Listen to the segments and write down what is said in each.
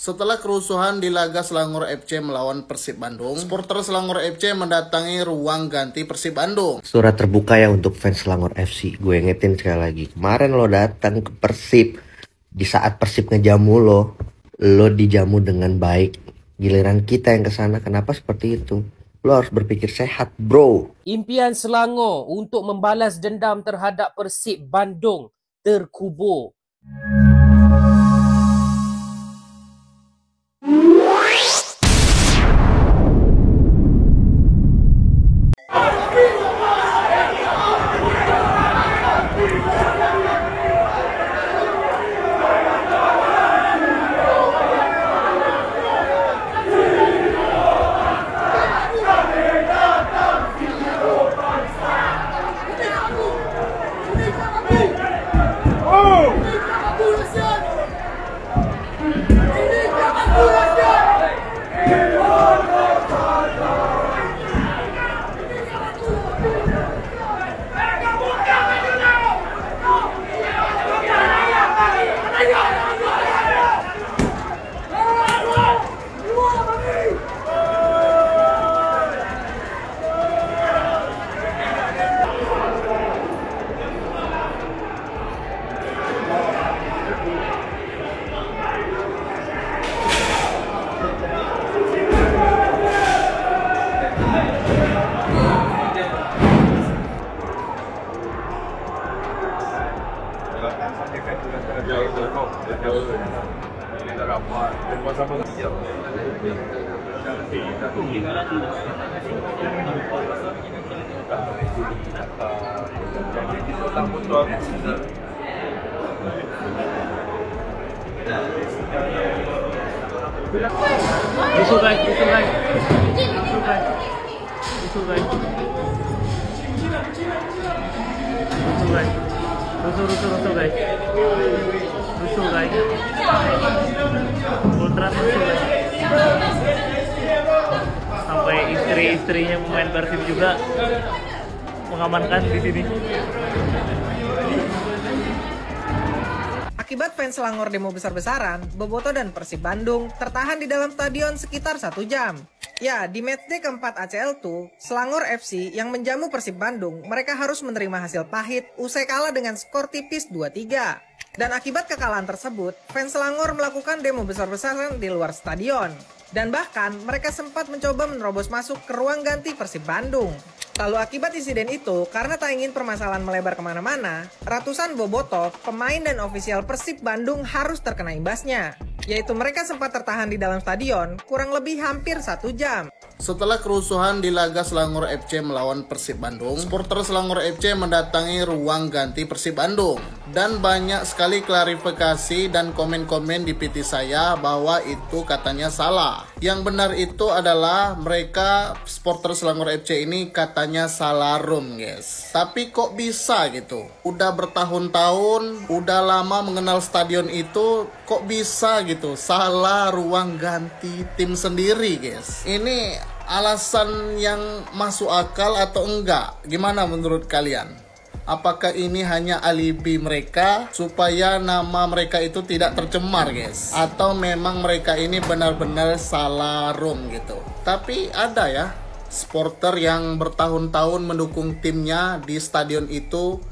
Setelah kerusuhan di laga Selangor FC melawan Persib Bandung, supporter Selangor FC mendatangi ruang ganti Persib Bandung. Surat terbuka ya untuk fans Selangor FC. Gue ingetin sekali lagi. Kemarin lo datang ke Persib, di saat Persib ngejamu lo dijamu dengan baik. Giliran kita yang kesana, kenapa seperti itu? Lo harus berpikir sehat, bro. Impian Selangor untuk membalas dendam terhadap Persib Bandung terkubur. Sampai istri-istrinya pemain Persib juga mengamankan di sini. Akibat fans Selangor demo besar-besaran, Boboto dan Persib Bandung tertahan di dalam stadion sekitar 1 jam. Ya, di matchday keempat ACL2, Selangor FC yang menjamu Persib Bandung, mereka harus menerima hasil pahit usai kalah dengan skor tipis 2-3. Dan akibat kekalahan tersebut, fans Selangor melakukan demo besar-besaran di luar stadion. Dan bahkan mereka sempat mencoba menerobos masuk ke ruang ganti Persib Bandung. Lalu akibat insiden itu, karena tak ingin permasalahan melebar kemana-mana, ratusan bobotoh, pemain dan ofisial Persib Bandung harus terkena imbasnya. Yaitu mereka sempat tertahan di dalam stadion kurang lebih hampir 1 jam. Setelah kerusuhan di laga Selangor FC melawan Persib Bandung, supporter Selangor FC mendatangi ruang ganti Persib Bandung. Dan banyak sekali klarifikasi dan komen-komen di PT saya bahwa itu katanya salah. Yang benar itu adalah mereka supporter Selangor FC ini katanya salah room, guys. Tapi kok bisa gitu? Udah bertahun-tahun, udah lama mengenal stadion itu, kok bisa gitu salah ruang ganti tim sendiri, guys. Ini alasan yang masuk akal atau enggak? Gimana menurut kalian? Apakah ini hanya alibi mereka supaya nama mereka itu tidak tercemar, guys? Atau memang mereka ini benar-benar salah room gitu? Tapi ada ya supporter yang bertahun-tahun mendukung timnya di stadion itu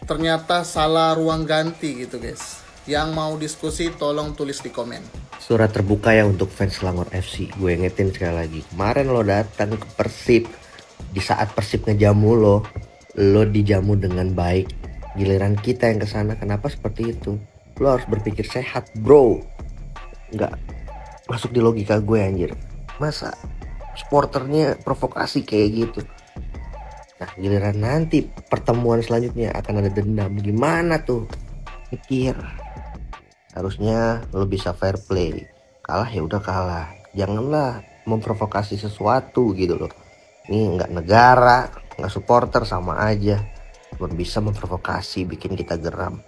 ternyata salah ruang ganti gitu, guys. Yang mau diskusi tolong tulis di komen. Surat terbuka ya untuk fans Selangor FC. Gue ingetin sekali lagi. Kemarin lo datang ke Persib, di saat Persib ngejamu lo dijamu dengan baik. Giliran kita yang kesana, kenapa seperti itu? Lo harus berpikir sehat, bro. Nggak masuk di logika gue, anjir. Masa supporternya provokasi kayak gitu? Nah, giliran nanti pertemuan selanjutnya akan ada dendam. Gimana tuh? Mikir. Harusnya lo bisa fair play. Kalah ya udah kalah. Janganlah memprovokasi sesuatu gitu loh. Ini nggak negara, nggak supporter, sama aja. Cuma bisa memprovokasi, bikin kita geram.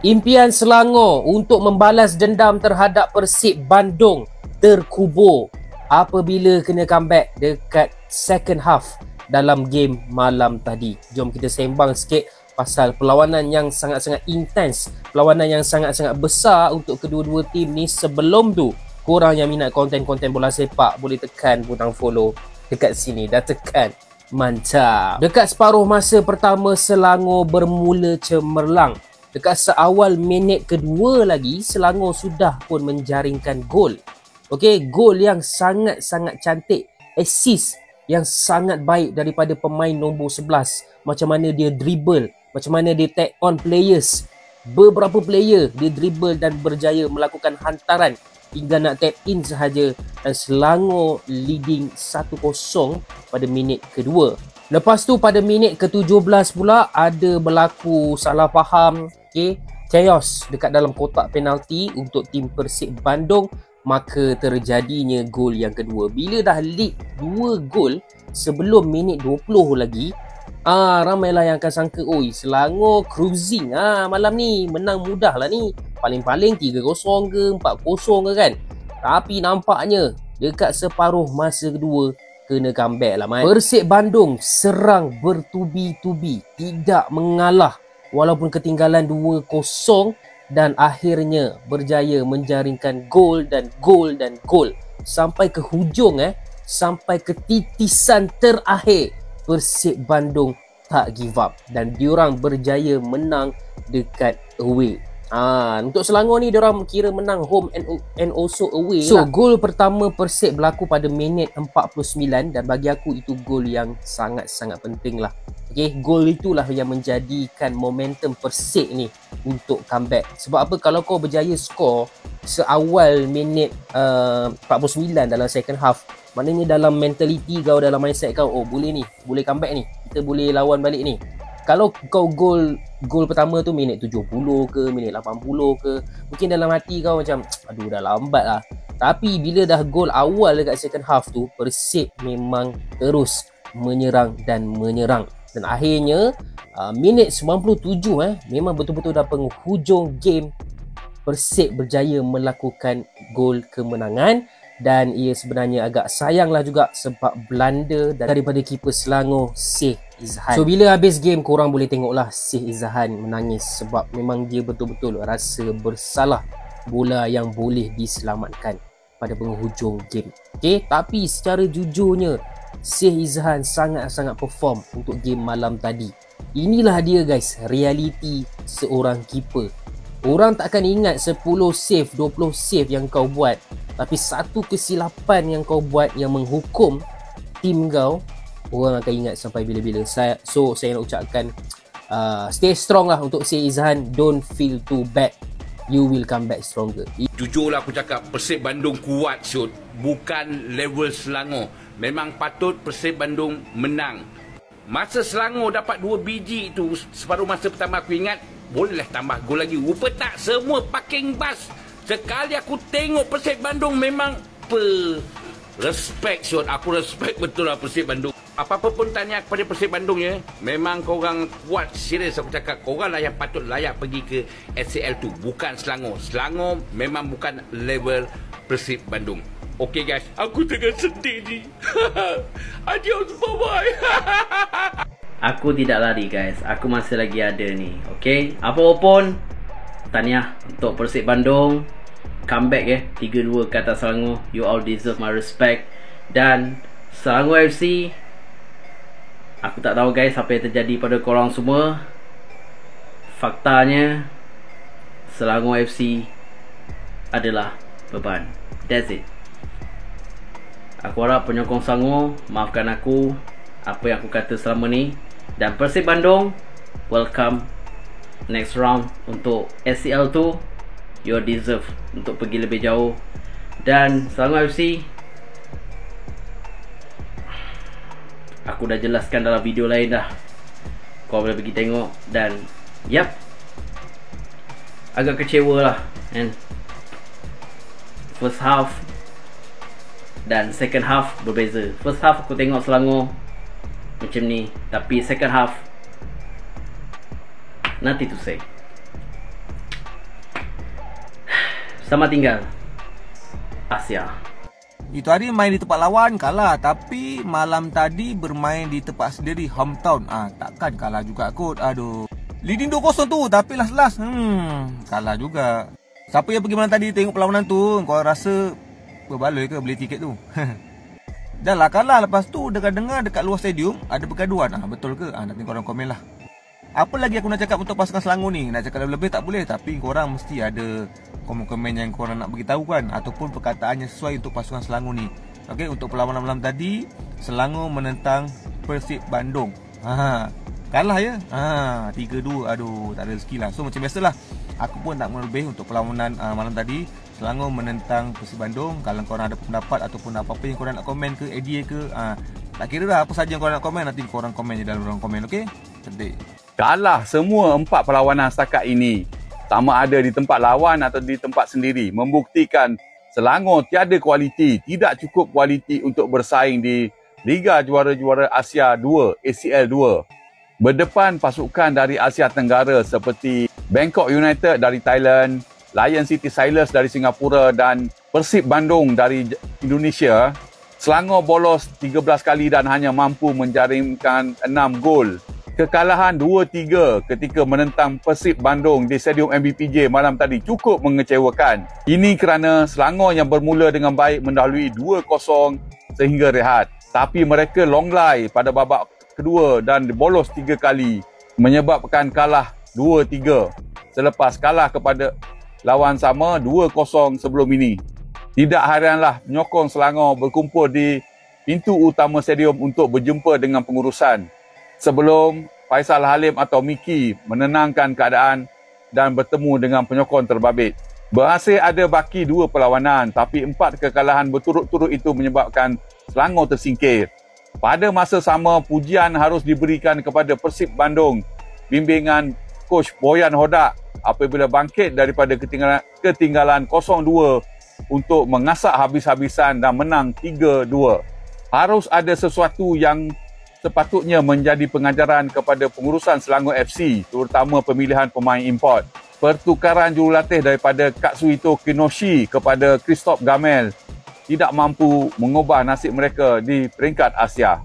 Impian Selangor untuk membalas dendam terhadap Persib Bandung terkubur apabila kena comeback dekat second half dalam game malam tadi. Jom kita sembang sikit pasal perlawanan yang sangat-sangat intens, perlawanan yang sangat-sangat besar untuk kedua-dua tim ni. Sebelum tu, korang yang minat konten-konten bola sepak boleh tekan butang follow dekat sini. Dah tekan, mantap. Dekat separuh masa pertama, Selangor bermula cemerlang. Dekat seawal minit kedua lagi, Selangor sudah pun menjaringkan gol. Okey, gol yang sangat-sangat cantik, assist yang sangat baik daripada pemain nombor 11. Macam mana dia dribble, macam mana dia take on players. Beberapa player dia dribble dan berjaya melakukan hantaran hingga nak tap in sahaja, dan Selangor leading 1-0 pada minit kedua. Lepas tu pada minit ke-17 pula ada berlaku salah faham, chaos dekat dalam kotak penalti untuk tim Persib Bandung. Maka terjadinya gol yang kedua. Bila dah lead 2 gol sebelum minit 20 lagi, ramailah yang akan sangka, oi, Selangor cruising malam ni, menang mudah lah ni, paling-paling 3-0 ke 4-0 ke kan. Tapi nampaknya dekat separuh masa kedua kena comeback lah, man. Persib Bandung serang bertubi-tubi, tidak mengalah walaupun ketinggalan 2-0, dan akhirnya berjaya menjaringkan gol dan gol dan gol sampai ke hujung, sampai ke titisan terakhir. Persib Bandung tak give up dan diorang berjaya menang dekat away. Untuk Selangor ni diorang kira menang home and also away. So gol pertama Persib berlaku pada minit 49 dan bagi aku itu gol yang sangat-sangat penting lah. Okay, gol itulah yang menjadikan momentum Persib ni untuk comeback. Sebab apa, kalau kau berjaya skor seawal minit 49 dalam second half, maknanya dalam mentality kau, dalam mindset kau, oh boleh ni, boleh comeback ni, kita boleh lawan balik ni. Kalau kau gol pertama tu minit 70 ke, minit 80 ke, mungkin dalam hati kau macam, aduh dah lambat lah. Tapi bila dah gol awal dekat second half tu, Persib memang terus menyerang dan menyerang. Dan akhirnya minit 97 memang betul-betul dah penghujung game, Persib berjaya melakukan gol kemenangan. Dan ia sebenarnya agak sayanglah juga sebab blunder daripada keeper Selangor, Syekh Izhan. So bila habis game, korang boleh tengoklah Syekh Izhan menangis sebab memang dia betul-betul rasa bersalah bola yang boleh diselamatkan pada penghujung game. Okay, tapi secara jujurnya Syekh Izhan sangat-sangat perform untuk game malam tadi. Inilah dia guys, realiti seorang keeper. Orang tak akan ingat 10 save, 20 save yang kau buat, tapi satu kesilapan yang kau buat yang menghukum tim kau, orang akan ingat sampai bila-bila. Saya nak ucapkan stay strong lah untuk Syekh Izhan. Don't feel too bad, you will come back stronger. Jujurlah aku cakap, Persib Bandung kuat shoot, bukan level Selangor. Memang patut Persib Bandung menang. Masa Selangor dapat 2 biji itu, separuh masa pertama aku ingat bolehlah tambah gol lagi. Rupa tak, semua parking bus. Sekali aku tengok Persib Bandung memang respect shot. Aku respect betul lah Persib Bandung. Apa-apa pun tanya kepada Persib Bandung ya, memang korang kuat, serius aku cakap. Korang lah yang patut layak pergi ke SCL tu, bukan Selangor. Selangor memang bukan level Persib Bandung. Okay guys, aku tengah sedih ni. Adios, bye-bye. Aku tidak lari guys, aku masih lagi ada ni. Okay, apapun, tahniah untuk Persib Bandung. Comeback 3-2 ke atas Selangor. You all deserve my respect. Dan Selangor FC, aku tak tahu guys apa yang terjadi pada korang semua. Faktanya Selangor FC adalah beban. That's it. Aku harap penyokong Selangor maafkan aku apa yang aku kata selama ni. Dan Persib Bandung, welcome next round untuk SCL tu. You deserve untuk pergi lebih jauh. Dan Selangor FC, aku dah jelaskan dalam video lain dah, kau boleh pergi tengok. Dan yap, agak kecewa lah kan. First half dan second half berbeza. First half aku tengok Selangor macam ni, tapi second half nothing to say. Selamat tinggal Asia. Itu hari main di tempat lawan kalah, tapi malam tadi bermain di tempat sendiri, hometown. Takkan kalah juga kot. Aduh. leading 2-0 tu, tapi last kalah juga. Siapa yang pergi malam tadi tengok perlawanan tu, kau rasa berbaloi ke beli tiket tu? Dah lah kalah, lepas tu dengar dekat luar stadium ada pergaduhan. Betul ke? Nanti korang komen lah. Apa lagi aku nak cakap untuk pasukan Selangor ni? Nak cakap lebih-lebih tak boleh, tapi korang mesti ada komen-komen yang korang nak beritahu kan, ataupun perkataan yang sesuai untuk pasukan Selangor ni. Okey, untuk perlawanan malam tadi Selangor menentang Persib Bandung. Kalah ya. 3-2. Aduh, tak ada rezeki lah. So macam biasalah, aku pun tak mau lebih untuk perlawanan malam tadi Selangor menentang Persib Bandung. Kalau korang ada pendapat ataupun apa-apa yang korang nak komen ke, idea ke, tak kira dah apa saja yang korang nak komen, nanti korang komen je dalam ruang komen. Okey? Cantik. Kalah semua 4 perlawanan setakat ini, sama ada di tempat lawan atau di tempat sendiri, membuktikan Selangor tiada kualiti, tidak cukup kualiti untuk bersaing di Liga Juara-Juara Asia 2, ACL 2. Berdepan pasukan dari Asia Tenggara seperti Bangkok United dari Thailand, Lion City Sailors dari Singapura dan Persib Bandung dari Indonesia, Selangor bolos 13 kali dan hanya mampu menjaringkan 6 gol. Kekalahan 2-3 ketika menentang Persib Bandung di Stadium MBPJ malam tadi cukup mengecewakan. Ini kerana Selangor yang bermula dengan baik mendahului 2-0 sehingga rehat. Tapi mereka longlai pada babak kedua dan bolos 3 kali menyebabkan kalah 2-3 selepas kalah kepada lawan sama 2-0 sebelum ini. Tidak hairanlah penyokong Selangor berkumpul di pintu utama stadium untuk berjumpa dengan pengurusan sebelum Faisal Halim atau Miki menenangkan keadaan dan bertemu dengan penyokong terbabit. Berhasil ada baki 2 perlawanan, tapi 4 kekalahan berturut-turut itu menyebabkan Selangor tersingkir. Pada masa sama, pujian harus diberikan kepada Persib Bandung, bimbingan Coach Boyan Hodak apabila bangkit daripada ketinggalan 0-2 untuk mengasak habis-habisan dan menang 3-2. Harus ada sesuatu yang sepatutnya menjadi pengajaran kepada pengurusan Selangor FC, terutama pemilihan pemain import. Pertukaran jurulatih daripada Katsuhito Kinoshi kepada Christophe Gamel tidak mampu mengubah nasib mereka di peringkat Asia.